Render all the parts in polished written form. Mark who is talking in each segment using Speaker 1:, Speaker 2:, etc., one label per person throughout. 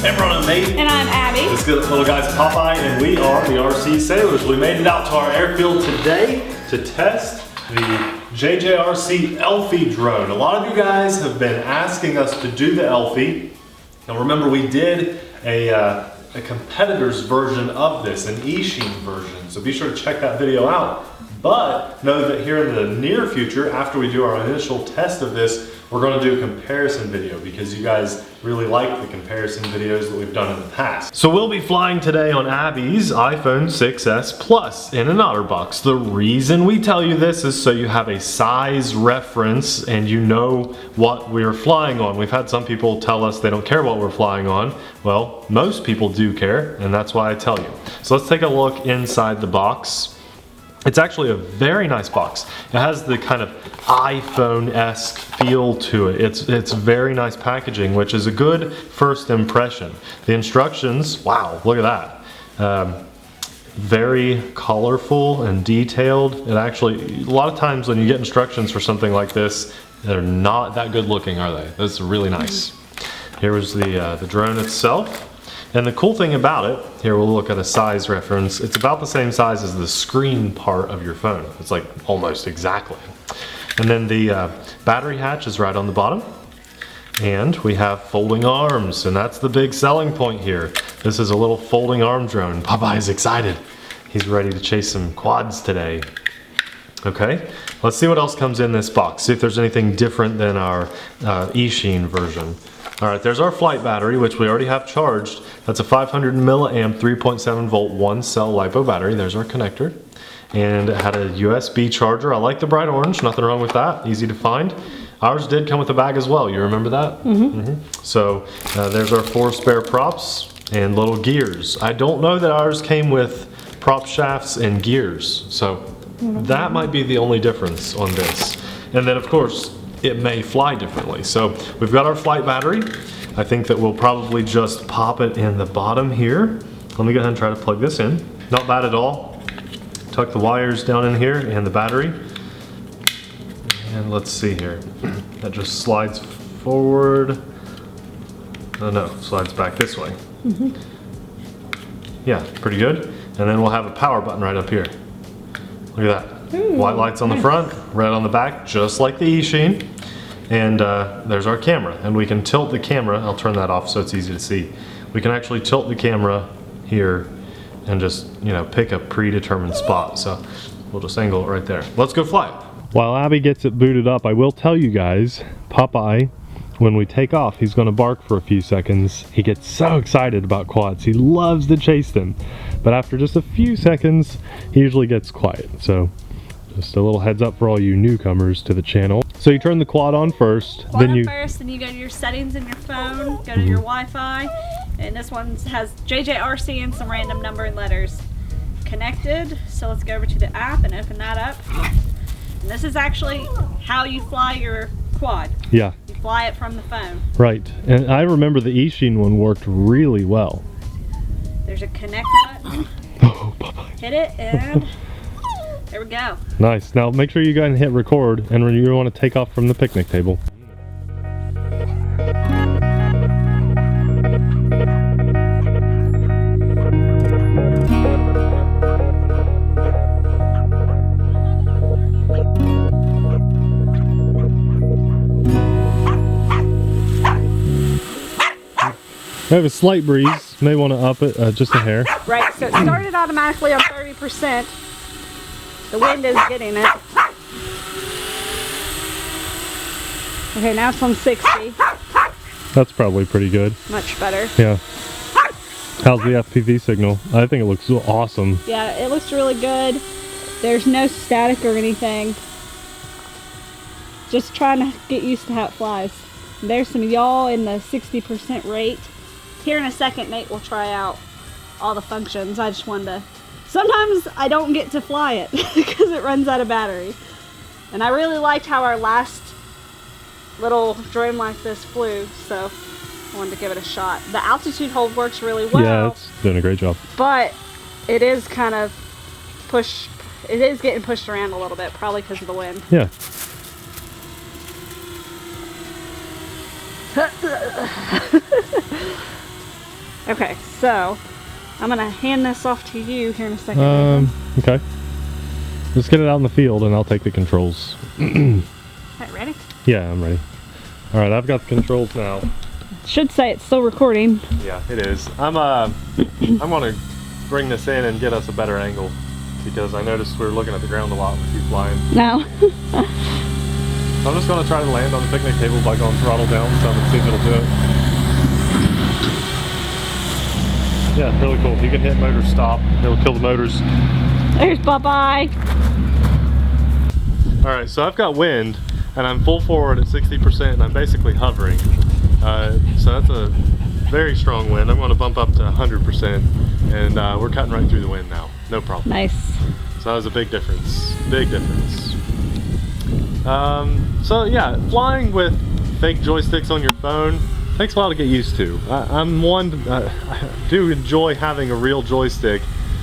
Speaker 1: Everyone, I'm Nate.
Speaker 2: And I'm Abby.
Speaker 1: This good little guy's Popeye, and we are the RC Sailors. We made it out to our airfield today to test the JJRC Elfie drone. A lot of you guys have been asking us to do the Elfie. Now remember, we did a competitor's version of this, an Ashland version. So be sure to check that video out. But know that here in the near future, after we do our initial test of this, we're going to do a comparison video because you guys really like the comparison videos that we've done in the past. So we'll be flying today on Abby's iPhone 6s Plus in an OtterBox. The reason we tell you this is so you have a size reference and you know what we're flying on. We've had some people tell us they don't care what we're flying on. Well, most people do care, and that's why I tell you. So let's take a look inside the box. It's actually a very nice box. It has the kind of iPhone-esque feel to it. It's very nice packaging, which is a good first impression. The instructions, wow, look at that. Very colorful and detailed. It actually, a lot of times when you get instructions for something like this, they're not that good looking, are they? That's really nice. Here was the drone itself. And the cool thing about it, here we'll look at a size reference, it's about the same size as the screen part of your phone. It's like almost exactly. And then the battery hatch is right on the bottom. And we have folding arms, and that's the big selling point here. This is a little folding arm drone. Popeye's excited. He's ready to chase some quads today. Okay, let's see what else comes in this box. See if there's anything different than our Ashland version. All right, there's our flight battery, which we already have charged. That's a 500 milliamp, 3.7 volt, one cell LiPo battery. There's our connector. And it had a USB charger. I like the bright orange, nothing wrong with that, easy to find. Ours did come with a bag as well, you remember that? So there's our 4 spare props and little gears. I don't know that ours came with prop shafts and gears, so that might be the only difference on this. And then of course, it may fly differently. So we've got our flight battery. I think that we'll probably just pop it in the bottom here. Let me go ahead and try to plug this in. Not bad at all. Tuck the wires down in here and the battery. And let's see here. That just slides forward. Oh no, slides back this way. Yeah, pretty good. And then we'll have a power button right up here. Look at that. White lights on the front, red on the back, just like the Ashland. And there's our camera. And we can tilt the camera. I'll turn that off so it's easy to see. We can actually tilt the camera here and just, you know, pick a predetermined spot. So we'll just angle it right there. Let's go fly it. While Abby gets it booted up, I will tell you guys, Popeye, when we take off, he's going to bark for a few seconds. He gets so excited about quads. He loves to chase them. But after just a few seconds, he usually gets quiet. So just a little heads up for all you newcomers to the channel. So you turn the quad on first. Then you go to your settings in your phone, go to your Wi-Fi, and this one has JJRC and some random number and letters. Connected, so let's go over to the app and open that up. And this is actually how you fly your quad. Yeah. You fly it from the phone. Right, and I remember the Ashland one worked really well. There's a connect button. Oh, Popeye. Hit it and there we go. Nice. Now make sure you go ahead and hit record, and when you want to take off from the picnic table. We have a slight breeze. May want to up it just a hair. Right, so it started automatically on 30%. The wind is getting it. Okay, now it's on 60. That's probably pretty good. Much better. Yeah. How's the FPV signal? I think it looks awesome. Yeah, it looks really good. There's no static or anything. Just trying to get used to how it flies. There's some yaw in the 60% rate. Here in a second, Nate will try out all the functions. I just wanted to... Sometimes I don't get to fly it because it runs out of battery. And I really liked how our last little drone like this flew, so I wanted to give it a shot. The altitude hold works really well. Yeah, it's doing a great job. But it is kind of it is getting pushed around a little bit, probably because of the wind. Yeah.
Speaker 2: Okay, so I'm gonna hand this off to you here in a second.
Speaker 1: Okay. Just get it out in the field and I'll take the controls.
Speaker 2: Alright, ready?
Speaker 1: Yeah, I'm ready. Alright, I've got the controls now.
Speaker 2: Should say it's still recording.
Speaker 1: Yeah, it is. I'm gonna bring this in and get us a better angle because I noticed we were looking at the ground a lot with you flying.
Speaker 2: No.
Speaker 1: I'm just gonna try to land on the picnic table by going throttle down some and see if it'll do it. Yeah, it's really cool. You can hit motor stop, it'll kill the motors.
Speaker 2: There's bye-bye.
Speaker 1: Alright, so I've got wind and I'm full forward at 60% and I'm basically hovering. So that's a very strong wind. I'm going to bump up to 100% and we're cutting right through the wind now. No problem.
Speaker 2: Nice.
Speaker 1: So that was a big difference. Big difference. So yeah, flying with fake joysticks on your phone takes a while to get used to. I do enjoy having a real joystick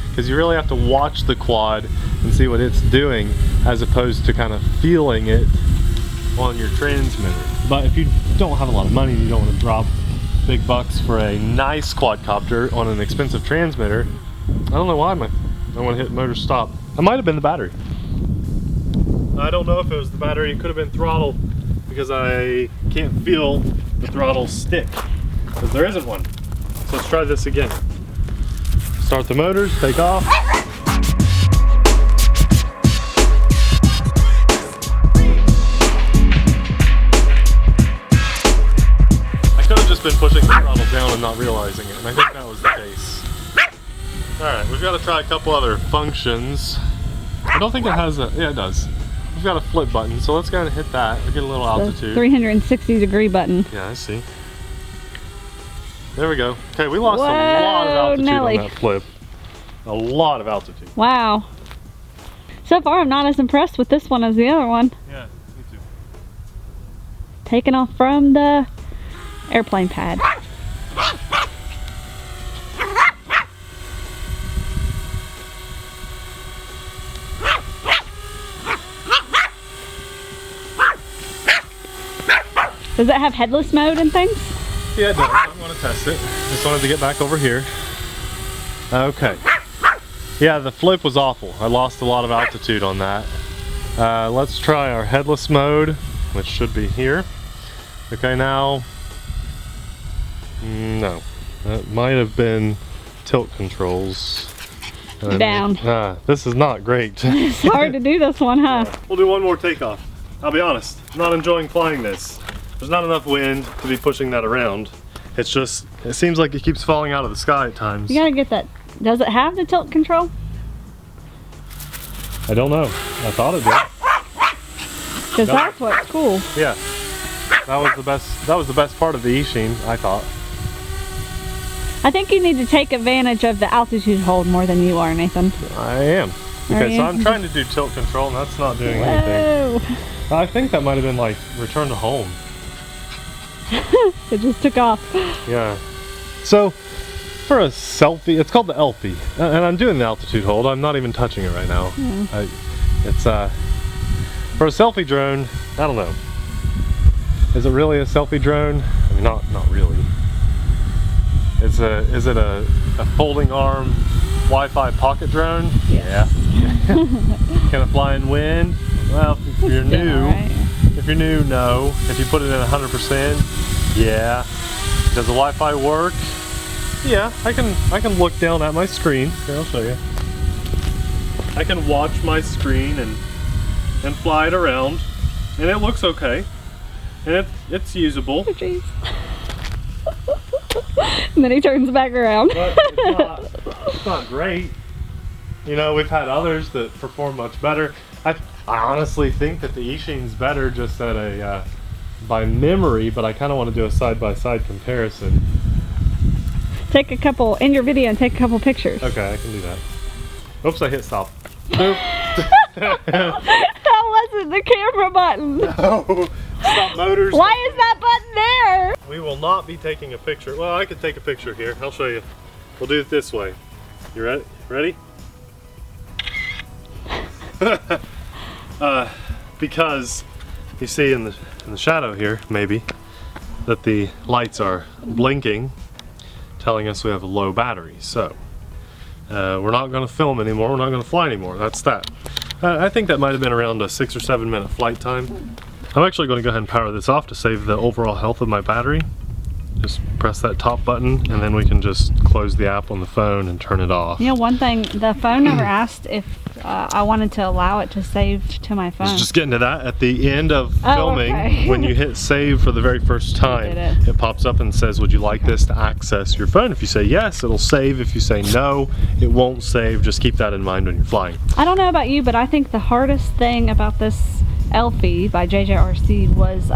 Speaker 1: because you really have to watch the quad and see what it's doing as opposed to kind of feeling it on your transmitter. But if you don't have a lot of money and you don't want to drop big bucks for a nice quadcopter on an expensive transmitter, I don't know why I want to hit motor stop. It might have been the battery. I don't know if it was the battery. It could have been throttle because I can't feel the throttle stick because there isn't one. So let's try this again. Start the motors, take off. I could have just been pushing the throttle down and not realizing it, and I think that was the case. Alright, we've got to try a couple other functions. I don't think it has a, yeah it does. We've got a flip button, so let's go ahead and hit that. We'll get a little altitude.
Speaker 2: 360-degree button.
Speaker 1: Yeah, I see. There we go. Okay, we lost a lot of altitude on that flip. A lot of altitude.
Speaker 2: Wow. So far, I'm not as impressed with this one as the other one.
Speaker 1: Yeah, me too.
Speaker 2: Taking off from the airplane pad. Does it have headless mode and things?
Speaker 1: Yeah, it does. I'm going to test it. Just wanted to get back over here. Okay. Yeah, the flip was awful. I lost a lot of altitude on that. Let's try our headless mode, which should be here. Okay, now... No. That might have been tilt controls.
Speaker 2: Down.
Speaker 1: This is not great.
Speaker 2: It's hard to do this one, huh?
Speaker 1: Yeah. We'll do one more takeoff. I'll be honest, I'm not enjoying flying this. There's not enough wind to be pushing that around. It's just, it seems like it keeps falling out of the sky at times.
Speaker 2: You gotta get that. Does it have the tilt control?
Speaker 1: I don't know. I thought it did.
Speaker 2: Because that's what's cool.
Speaker 1: Yeah. That was the best part of the E-Sheen, I thought.
Speaker 2: I think you need to take advantage of the altitude hold more than you are, Nathan.
Speaker 1: I am. Okay, so I'm trying to do tilt control and that's not doing anything. I think that might have been like return to home.
Speaker 2: It just took off.
Speaker 1: Yeah. So for a selfie, it's called the Elfie, and I'm doing the altitude hold. I'm not even touching it right now.
Speaker 2: Yeah.
Speaker 1: It's for a selfie drone. I don't know. Is it really a selfie drone? I mean, not really. Is it a folding arm Wi-Fi pocket drone?
Speaker 2: Yes.
Speaker 1: Yeah. Can it fly in wind? Well, if you're new,
Speaker 2: right.
Speaker 1: If you're new, no. If you put it in 100%, yeah. Does the Wi-Fi work? Yeah, I can look down at my screen. Here, I'll show you. I can watch my screen and fly it around, and it looks okay, and it's usable.
Speaker 2: Oh, jeez. And then he turns back around.
Speaker 1: But it's not great. You know, we've had others that perform much better. I honestly think that the E-Sheen's better just at a by memory, but I kind of want to do a side-by-side comparison.
Speaker 2: Take a couple in your video and take a couple pictures.
Speaker 1: Okay, I can do that. Oops, I hit stop.
Speaker 2: That wasn't the camera button.
Speaker 1: No, stop motors.
Speaker 2: Why is that button there?
Speaker 1: We will not be taking a picture. Well, I could take a picture here. I'll show you. We'll do it this way. You ready? Ready? Because you see in the shadow here, maybe, that the lights are blinking. telling us we have a low battery. So we're not going to film anymore, we're not going to fly anymore. That's that. I think that might have been around a 6 or 7 minute flight time. I'm actually going to go ahead and power this off to save the overall health of my battery. Just press that top button and then we can just close the app on the phone and turn it off.
Speaker 2: You know, one thing, the phone never asked if I wanted to allow it to save to my phone.
Speaker 1: Just getting to that, at the end of filming,
Speaker 2: okay.
Speaker 1: when you hit save for the very first time, it pops up and says, would you like this to access your phone? If you say yes, it'll save. If you say no, it won't save. Just keep that in mind when you're flying.
Speaker 2: I don't know about you, but I think the hardest thing about this Elfie by JJRC was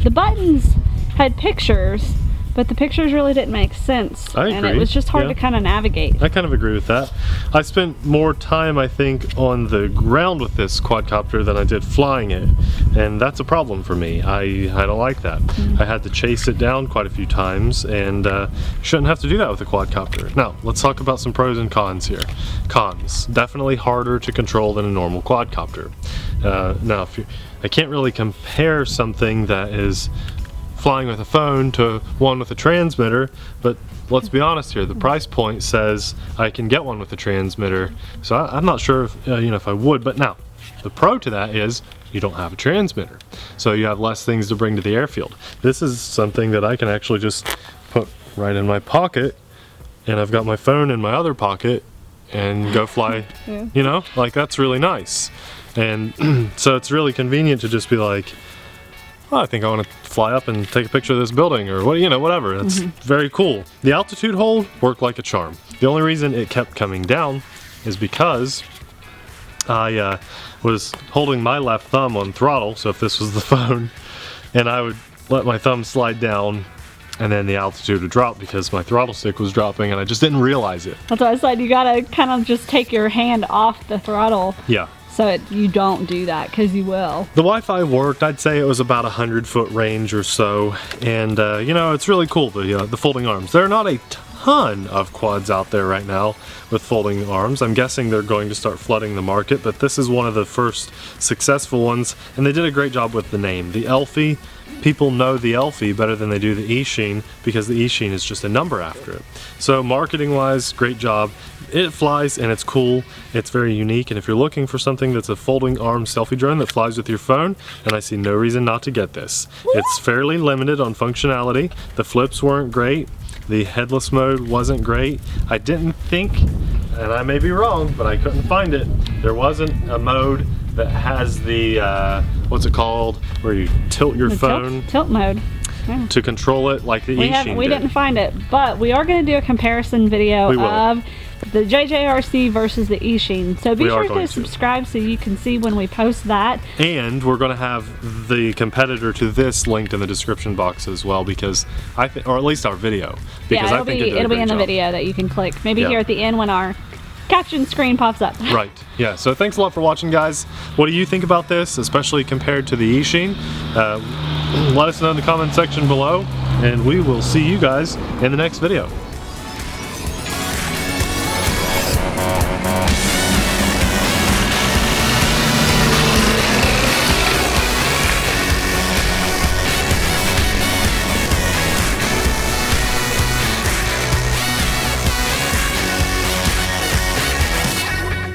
Speaker 2: the buttons had pictures, but the pictures really didn't make sense.
Speaker 1: I agree.
Speaker 2: And it was just hard to kind of navigate.
Speaker 1: I kind of agree with that. I spent more time, I think, on the ground with this quadcopter than I did flying it. And that's a problem for me. I don't like that. I had to chase it down quite a few times, and shouldn't have to do that with a quadcopter. Now, let's talk about some pros and cons here. Cons. Definitely harder to control than a normal quadcopter. Now, I can't really compare something that is flying with a phone to one with a transmitter, but let's be honest here, the price point says I can get one with a transmitter, so I'm not sure if, if I would. But now, the pro to that is you don't have a transmitter, so you have less things to bring to the airfield. This is something that I can actually just put right in my pocket, and I've got my phone in my other pocket and go fly. Like, that's really nice. And so it's really convenient to just be like, well, I think I want to fly up and take a picture of this building, or whatever. It's very cool. The altitude hold worked like a charm. The only reason it kept coming down is because I was holding my left thumb on throttle, so if this was the phone, and I would let my thumb slide down, and then the altitude would drop because my throttle stick was dropping, and I just didn't realize it.
Speaker 2: That's why I said you gotta kind of just take your hand off the throttle. Yeah. So you don't do that, because you will. The
Speaker 1: Wi-Fi worked. I'd say it was about 100-foot range or so, and it's really cool, the folding arms. There are not a ton of quads out there right now with folding arms. I'm guessing they're going to start flooding the market, but this is one of the first successful ones, and they did a great job with the name. The Elfie, people know the Elfie better than they do the E-Sheen, because the E-Sheen is just a number after it. So marketing-wise, great job. It flies and it's cool, it's very unique, and if you're looking for something that's a folding arm selfie drone that flies with your phone, and I see no reason not to get this. It's fairly limited on functionality. The flips weren't great, the headless mode wasn't great. I didn't think, and I may be wrong, but I couldn't find it, there wasn't a mode that has the, what's it called, where you tilt your phone.
Speaker 2: Tilt mode.
Speaker 1: Yeah. To control it like the E-Sheen did.
Speaker 2: We didn't find it, but we are going to do a comparison video of the JJRC versus the E-Sheen. So be sure to subscribe so you can see when we post that. And we're going to have the competitor to this linked in the description box as well, because I think, or at least our video, because I think it'll be in the video that you can click. Maybe here at the end when our caption screen pops up. Right. Yeah. So thanks a lot for watching, guys. What do you think about this, especially compared to the E-Sheen? Let us know in the comment section below, and we will see you guys in the next video.